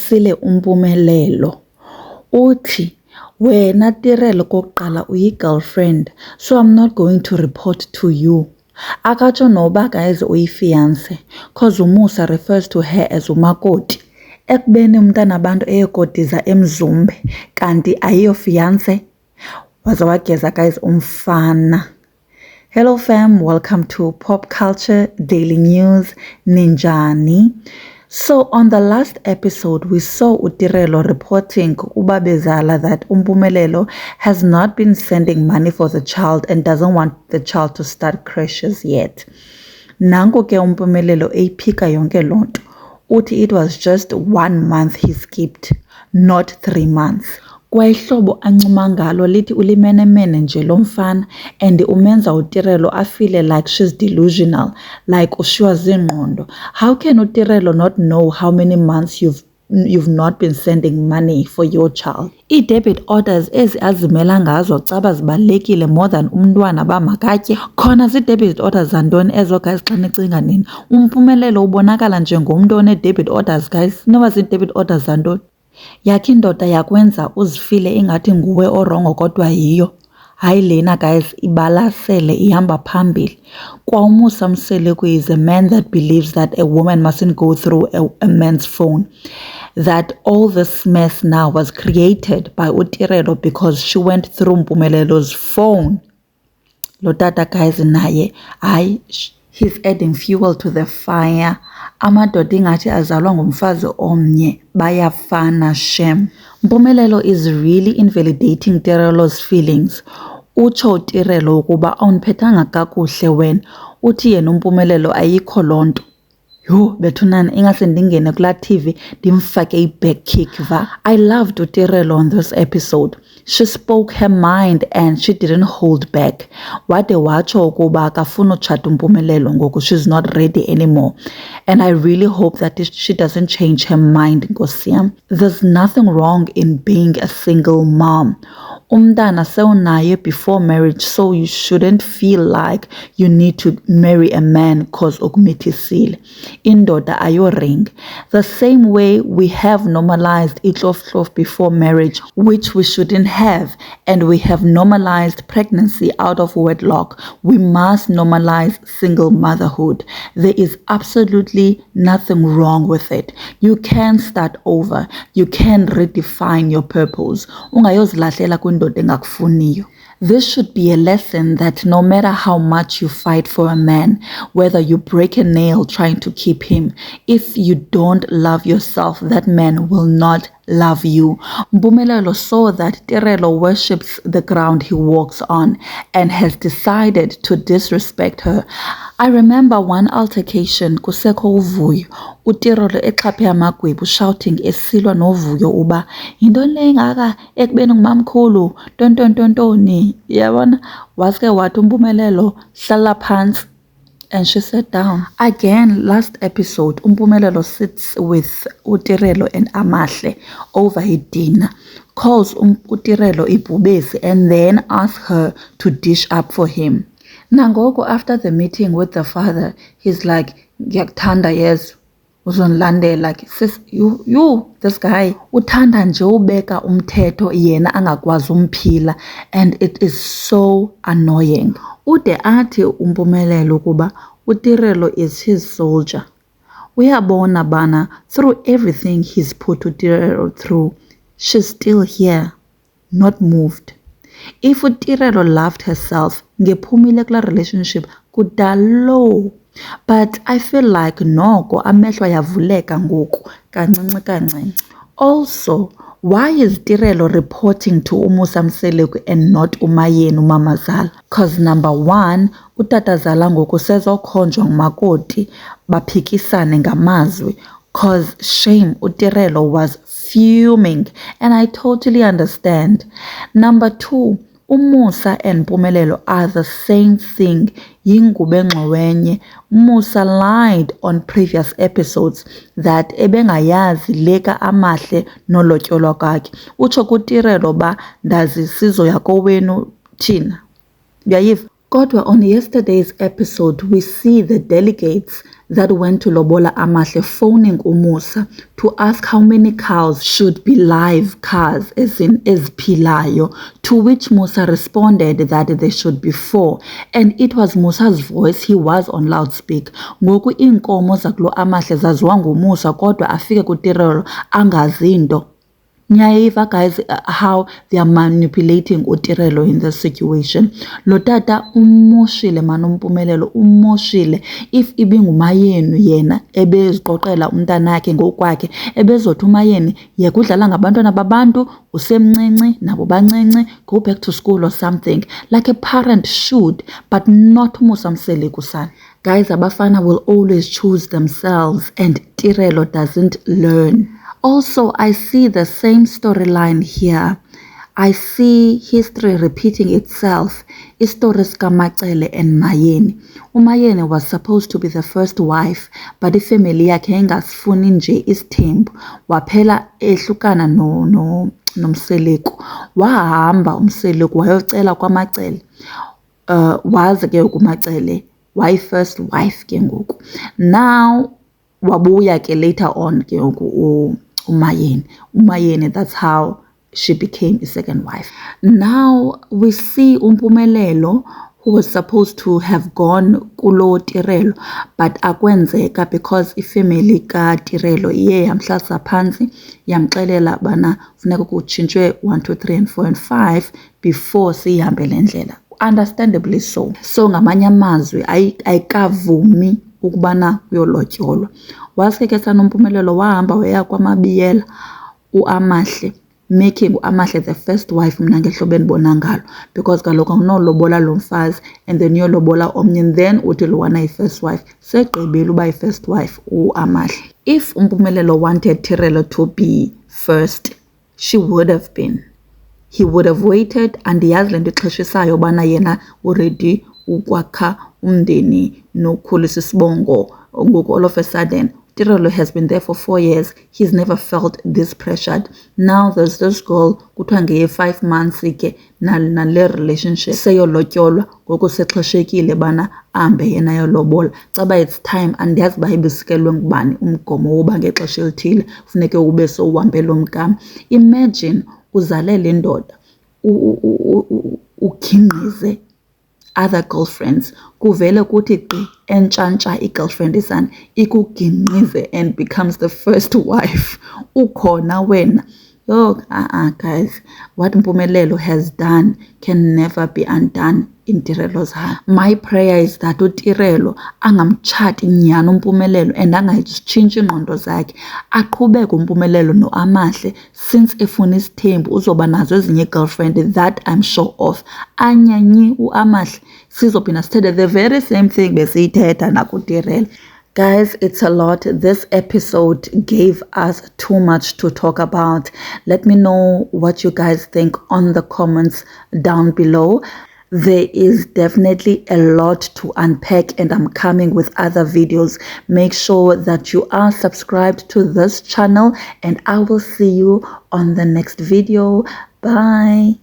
uphosile uMpumelelo uthi wena Tirelo kokuqala uyi-girlfriend, so I'm not going to report to you. Akatsho noba guys uyi-fiance, cause uMusa refers to her as umakoti. Ekubeni umntana abantu eyokotiza emzumbe kanti ayiyo fiance. Waze wageza guys umfana. Hello fam, welcome to Pop Culture Daily News Ninjani. So on the last episode we saw Tirelo reporting kuBabezala that uMpumelelo has not been sending money for the child and doesn't want the child to start crashes yet. Nango ke uMpumelelo eyiphika yonke lonto. Uthi it was just 1 month he skipped, not 3 months. Kwayihlobo ancuma ngalo lithi ulimenemene nje lo mfana and umenza uTirelo afile like she's delusional, like ushiywa zingqondo. How can uTirelo not know how many months you've not been sending money for your child? I-debit orders ezi azimela ngazo caba zibalulekile more than umntwana bamakatye. Khona zii-debit orders zantoni ezo guys xa nicinga nini? uMpumelelo ubonakala njengomntu one-debit orders guys. Noba zii-debit orders zantoni? Yakhe indoda yakwenza uzifile ingathi nguwe orongo kodwa yiyo. Hayi lena guys ibalasele ihamba phambili. Kwa uMusa Mseleku is a man that believes that a woman mustn't go through a man's phone. That all this mess now was created by uTirelo because she went through Mpumelelo's phone. Lo tata guys naye, he's adding fuel to the fire. Amadoda ingathi azalwa ngumfazi omnye bayafana shem. Mpumelelo is really invalidating Tirelo's feelings. Utsho uTirelo ukuba awuniphethanga kakuhle wena. Uthi yena uMpumelelo ayikho lonto. Yho bethunana ingase ndingene kula TV ndimfake i-back kick va. I loved uTirelo on this episode. She spoke her mind and she didn't hold back. Wade watsho ukuba akafuna utshata uMpumelelo ngoku she's not ready anymore. And I really hope that she doesn't change her mind, Nkosi yam. There's nothing wrong in being a single mom. Umntana sewunaye before marriage, so you shouldn't feel like you need to marry a man cause ukumithisile. Indoda ayoring. The same way we have normalized itlof before marriage, which we shouldn't have, and we have normalized pregnancy out of wedlock, we must normalize single motherhood. There is absolutely nothing wrong with it. You can start over. You can redefine your purpose. Ungayozilahlela kwindoda engakufuniyo. This should be a lesson that no matter how much you fight for a man, whether you break a nail trying to keep him, if you don't love yourself, that man will not love you. Mpumelelo saw that Tirelo worships the ground he walks on and has decided to disrespect her. I remember one altercation kusekho uVuyo, uTirelo exhaphe amagwebu shouting esilwa noVuyo uba yintoni le ngaka ekubeni ngumamkhulu tontontoni yabona. Waske wathi uMpumelelo hlala phansi and she sat down. Again, last episode, Mpumelelo sits with uTirelo and Amahle over a dinner, calls uTirelo ibhubesi and then asks her to dish up for him. Nangoku after the meeting with the father, he's like, ngiyakuthanda yes, uzondilandela. Like, sis, you, this guy, uthanda nje ubeka umthetho yena angakwazi umphila, and it is so annoying. Ude athi uMpumelelo kuba uTirelo is his soldier. Uyabona bana, through everything he's put uTirelo through, she's still here, not moved. If uTirelo loved herself, ngephumile kula relationship kudalo. But I feel like noko amehlo yavuleka ngoku kancinci kancinci. Also, why is Tirelo reporting to uMusa Mseleku and not uMayeni uMamazala? Cause number 1, utatazala ngoku sezokhonjwa ngumakoti baphikisane ngamazwi. Cause shame, uTirelo was fuming and I totally understand. Number 2, uMusa and Mpumelelo are the same thing. Yingube ngxowenye. Musa lied on previous episodes that ebengayazi leka Amahle nolotyolwa kwakhe. Utsho kuTirelo ba ndazi sizo yakowenu thina. Uyayiva? Kodwa on yesterday's episode we see the delegates that went to Lobola Amahle phoning uMusa to ask how many cows should be live cows, as in eziphilayo, to which Musa responded that there should be 4, and it was Musa's voice. He was on loudspeak. Ngoku iinkomo zakulo Amahle zaziwa nguMusa kodwa afike kuTirelo angazi into. Nyaiva, guys, how they are manipulating uTirelo in this situation. Lo tata umoshile manompumelelo, umoshile. If ibingumayenu yena ebeziqoqela umntanakhe ngokwakhe, ebezothi umayeni yekudlala ngabantwana babantu, usemncinci nabo bancinci, go back to school or something, like a parent should, but not Musa Mselekusana. Guys, abafana will always choose themselves, and Tirelo doesn't learn. Also, I see the same storyline here. I see history repeating itself. Stories kaMacele and Mayeni. uMayeni was supposed to be the first wife, but ifamily yakhe ingasifuni nje isithembu. Waphela ehlukana nomseleku. Wahamba umseleku wayocela kwaMacele. Waze ke kuMacele why first wife ke ngoku. Now wabuya ke later on ke ngoku uMayeni, that's how she became a second wife. Now we see uMpumelelo, who was supposed to have gone kulo Tirelo, but akwenzeka because ifamily ka Tirelo iye yamhlasa phansi yamxelela bana funeka kutshintshwe 1 2 3 and 4 and 5 before sihambe le ndlela. Understandably so. So ngamanye amazwi ayikavumi ukubana kuyolotyolwa. Waske ke sanoMpumelelo wahamba waya kwaMabiyela uAmahle, making uAmahle the first wife mna ngehlobo endibona ngalo, because kaloku akunolobola lo mfazi and then uyolobola omnye and then uthi lowana yi-first wife. Segqibile uba yi-first wife uAmahle. If uMpumelelo wanted Tirelo to be first, she would have been. He would have waited, and yazi le nto ixheshisayo bana yena already ukwakha umndeni nokukhulisa isibongo. Ngoku all of a sudden Tirelo has been there for 4 years. He's never felt this pressured. Now there's this girl kuthiwa ngeye-5 months ke nale relationship seyolotyolwa, ngoku sexheshekile bana ahambe yena yolobola. Caba it's time, andiyazi uba ibisikelwe ngubani umgomo woba ngexesha elithile funeke ube sowuhambe lo mgama. Imagine uzalele indoda ukhinqize other girlfriends, kuvele kuthi gqi entshantsa i-girlfriend isana ikuginqize and becomes the first wife. Ukhona wena. Yo, guys, what Mpumelelo has done can never be undone in Tirelo's heart. My prayer is that uTirelo angamtshati nyani uMpumelelo and angayitshintsha ingqondo zakhe, aqhubeke uMpumelelo noAmahle, since efuna isithembu uzoba nazo ezinye girlfriend, that I'm sure of. Anyanyi uAmahle sizophinda sithethe the very same thing besiyithetha nakuTirelo. Guys, it's a lot. This episode gave us too much to talk about. Let me know what you guys think on the comments down below. There is definitely a lot to unpack, and I'm coming with other videos. Make sure that you are subscribed to this channel, and I will see you on the next video. Bye.